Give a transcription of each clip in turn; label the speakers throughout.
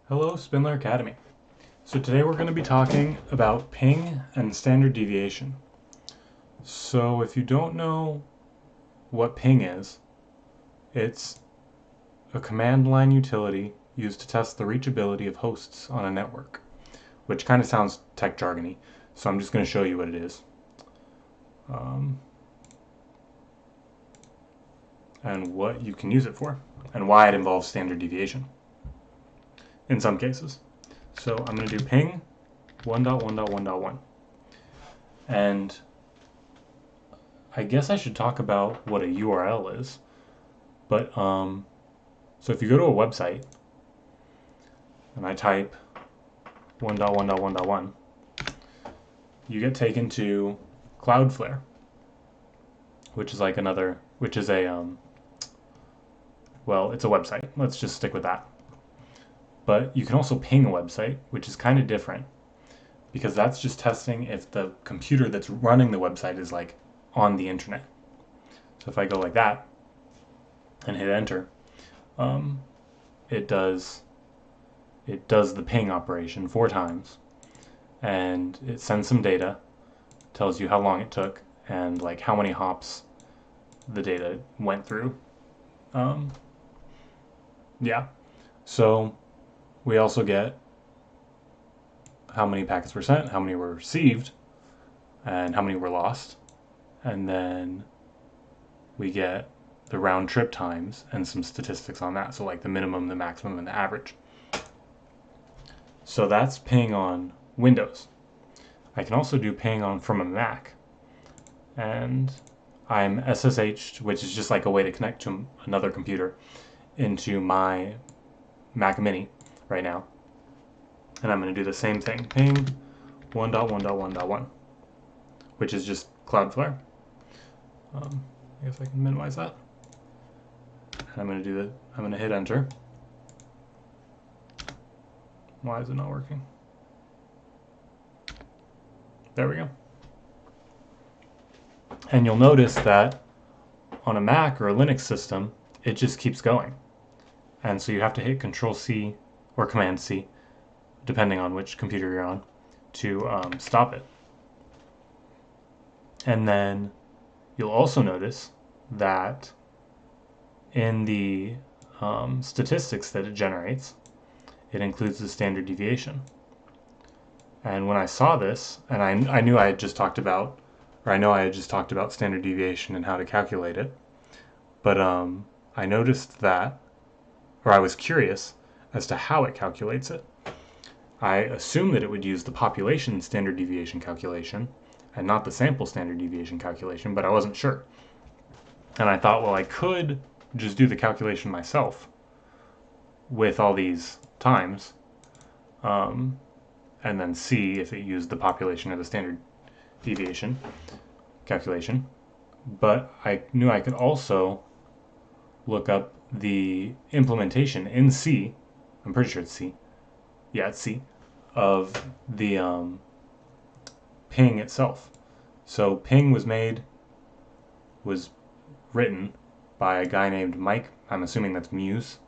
Speaker 1: Hello, Spindler Academy. So today we're going to be talking about ping and standard deviation. So if you don't know what ping is, it's a command line utility used to test the reachability of hosts on a network, which kind of sounds tech jargony, so I'm just going to show you what it is. And what you can use it for, and why it involves standard deviation in some cases. So I'm going to do ping 1.1.1.1. And I guess I should talk about what a URL is. But so if you go to a website and I type 1.1.1.1, you get taken to Cloudflare, which is like another, which is a well, it's a website. Let's just stick with that. But you can also ping a website, which is kind of different because that's just testing if the computer that's running the website is like on the internet. So if I go like that and hit enter, it does the ping operation 4 times, and it sends some data, tells you how long it took, and like how many hops the data went through. Yeah. So we also get how many packets were sent, how many were received, and how many were lost. And then we get the round trip times and some statistics on that. So like the minimum, the maximum, and the average. So that's ping on Windows. I can also do ping on from a Mac. And I'm SSH'd, which is just like a way to connect to another computer, into my Mac Mini right now. And I'm going to do the same thing, ping 1.1.1.1, which is just Cloudflare. I guess I can minimize that. And I'm going to hit enter. Why is it not working? There we go. And you'll notice that on a Mac or a Linux system, it just keeps going. And so you have to hit Control C or Command C, depending on which computer you're on, to stop it. And then you'll also notice that in the statistics that it generates, it includes the standard deviation. And when I saw this, and I knew I had just talked about, or I know I had just talked about standard deviation and how to calculate it, but I noticed that, or I was curious as to how it calculates it. I assumed that it would use the population standard deviation calculation and not the sample standard deviation calculation, but I wasn't sure. And I thought, well, I could just do the calculation myself with all these times, and then see if it used the population or the standard deviation calculation. But I knew I could also look up the implementation in C, I'm pretty sure it's C, yeah, it's C, of the ping itself. So ping was written by a guy named Mike, I'm assuming that's Muse,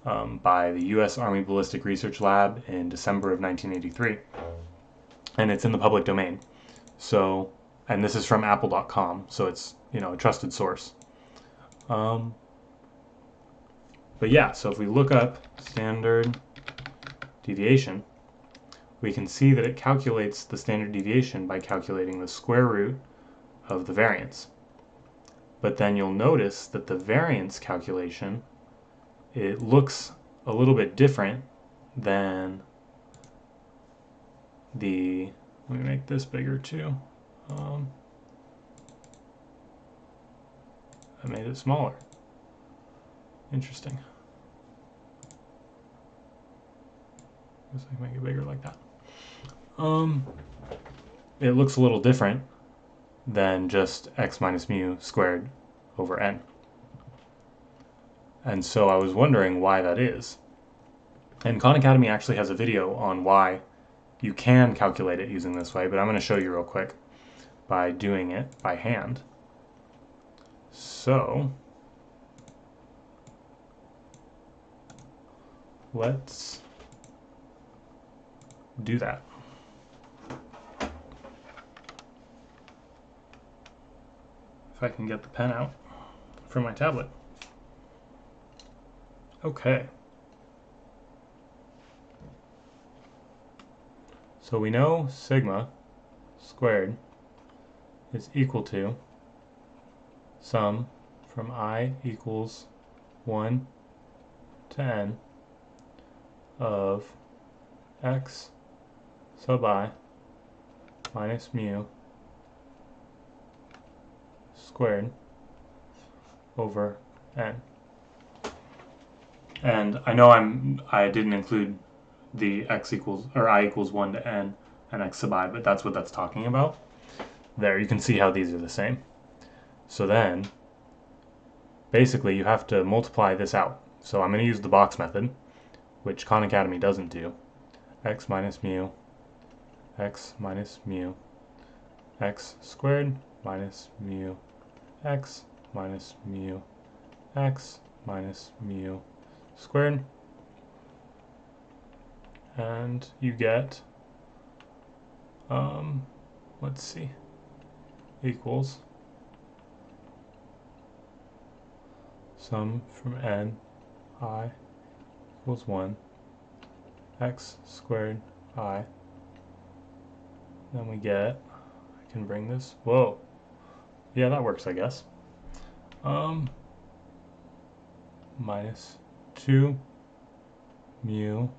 Speaker 1: by the U.S. Army Ballistic Research Lab in December of 1983. And it's in the public domain. So, and this is from apple.com, so it's, a trusted source. But yeah, so if we look up standard deviation, we can see that it calculates the standard deviation by calculating the square root of the variance. But then you'll notice that the variance calculation, it looks a little bit different than the, let me make this bigger too. I made it smaller. Interesting. I guess I can make it bigger like that. It looks a little different than just x minus mu squared over n. And so I was wondering why that is. And Khan Academy actually has a video on why you can calculate it using this way, but I'm going to show you real quick by doing it by hand. So let's do that. If I can get the pen out for my tablet. Okay. So we know sigma squared is equal to sum from I equals 1 to n of x sub I minus mu squared over n. And I know I didn't include the x equals, or I equals 1 to n and x sub I, but that's what that's talking about. There, you can see how these are the same. So then, basically you have to multiply this out. So I'm going to use the box method, which Khan Academy doesn't do. X minus mu, x minus mu, x squared minus mu, x minus mu, x minus mu squared. And you get, let's see, equals sum from n I equals 1 x squared I. Then we get, I can bring this, whoa, yeah, that works, I guess. Minus 2 mu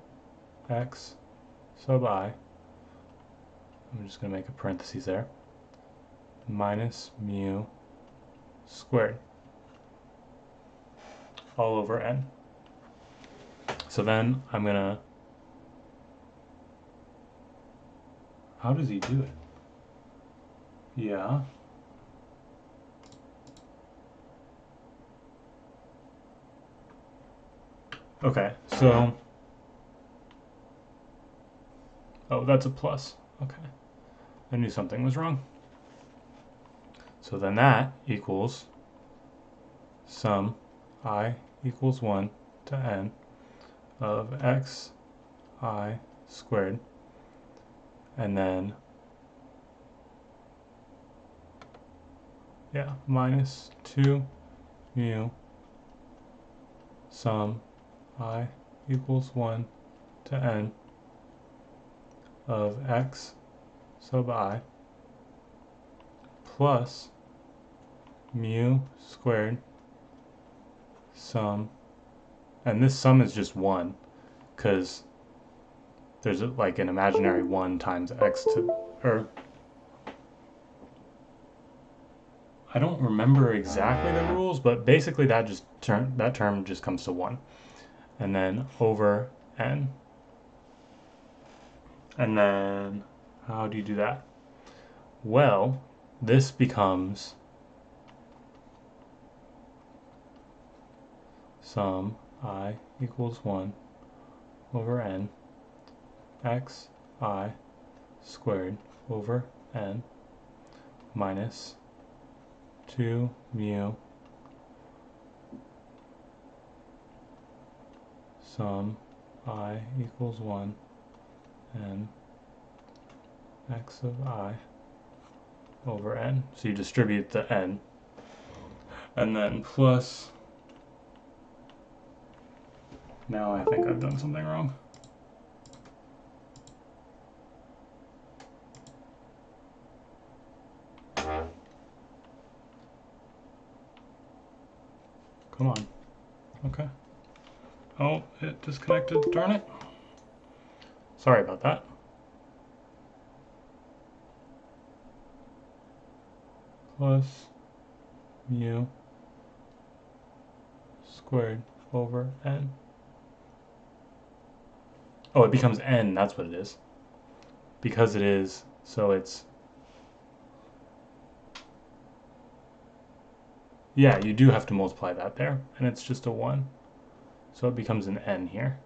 Speaker 1: x sub I, I'm just going to make a parenthesis there, minus mu squared all over n. So then I'm going to, how does he do it? Yeah. Okay, so, oh, that's a plus. Okay. I knew something was wrong. So then that equals sum I equals 1 to n of x I squared, and then, yeah, minus 2 mu sum I equals 1 to n of x sub I plus mu squared sum, and this sum is just 1 because there's like an imaginary 1 times x to, or I don't remember exactly the rules, but basically that term just comes to 1, and then over n. And then how do you do that? Well, this becomes sum I equals 1 over n x I squared over n minus 2 mu sum I equals 1 n x of I over n. So you distribute the n, and then plus, now I think I've done something wrong. Come on. Okay. Oh, it disconnected, darn it. Sorry about that. Plus mu squared over n. Oh, it becomes n, that's what it is. Because it is, so it's, yeah, you do have to multiply that there, and it's just a 1. So it becomes an n here.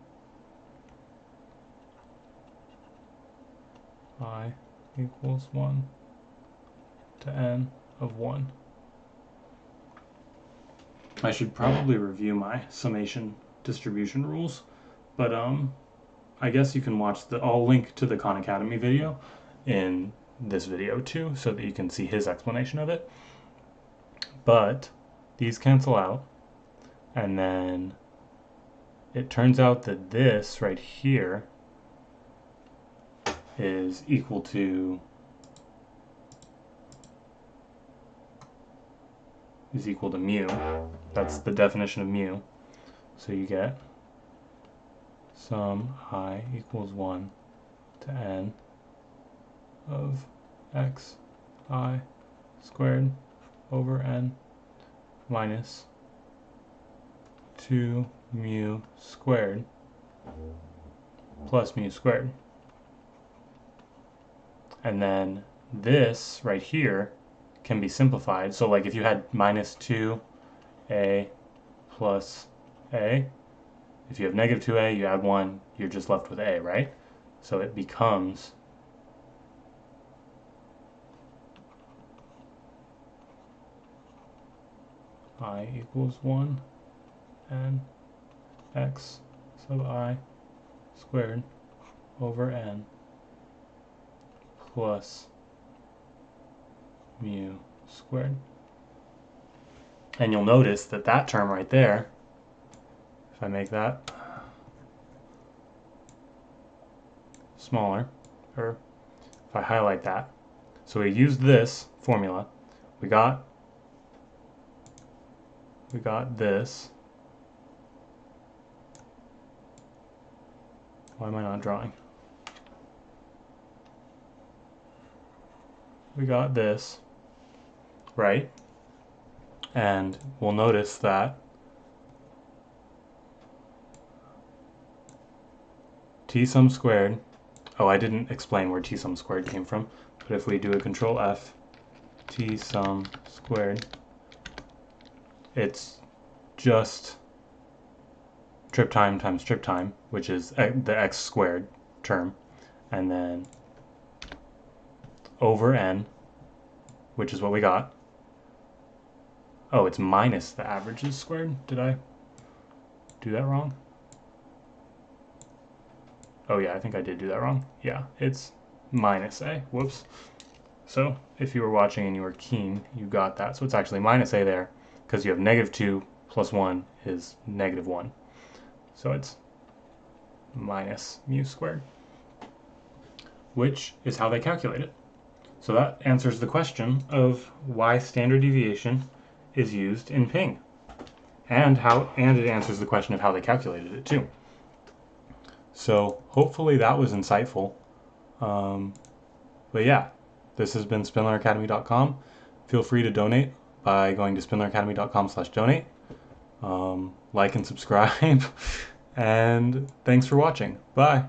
Speaker 1: I equals 1 to n of 1. I should probably review my summation distribution rules, but I guess you can watch I'll link to the Khan Academy video in this video too, so that you can see his explanation of it. But these cancel out, and then it turns out that this right here is equal to mu. That's the definition of mu. So you get sum I equals 1 to n of x I squared over n minus 2 mu squared plus mu squared. And then this right here can be simplified. So like if you had minus 2a plus a, if you have negative 2a, you add 1, you're just left with a, right? So it becomes I equals 1 n x sub I squared over n plus mu squared. And you'll notice that that term right there, if I make that smaller, or if I highlight that, so we used this formula, we got this. Why am I not drawing? We got this, right? And we'll notice that t sum squared, oh, I didn't explain where t sum squared came from, but if we do a control F, t sum squared, it's just trip time times trip time, which is the x squared term, and then over n, which is what we got. Oh, it's minus the averages squared. Did I do that wrong? Oh yeah, I think I did do that wrong. Yeah, it's minus a. Whoops. So if you were watching and you were keen, you got that. So it's actually minus a there, because you have negative 2 plus 1 is negative 1. So it's minus mu squared, which is how they calculate it. So that answers the question of why standard deviation is used in ping, and it answers the question of how they calculated it too. So hopefully that was insightful. But yeah, this has been SpindlerAcademy.com. Feel free to donate by going to SpindlerAcademy.com/donate. Like and subscribe, and thanks for watching. Bye.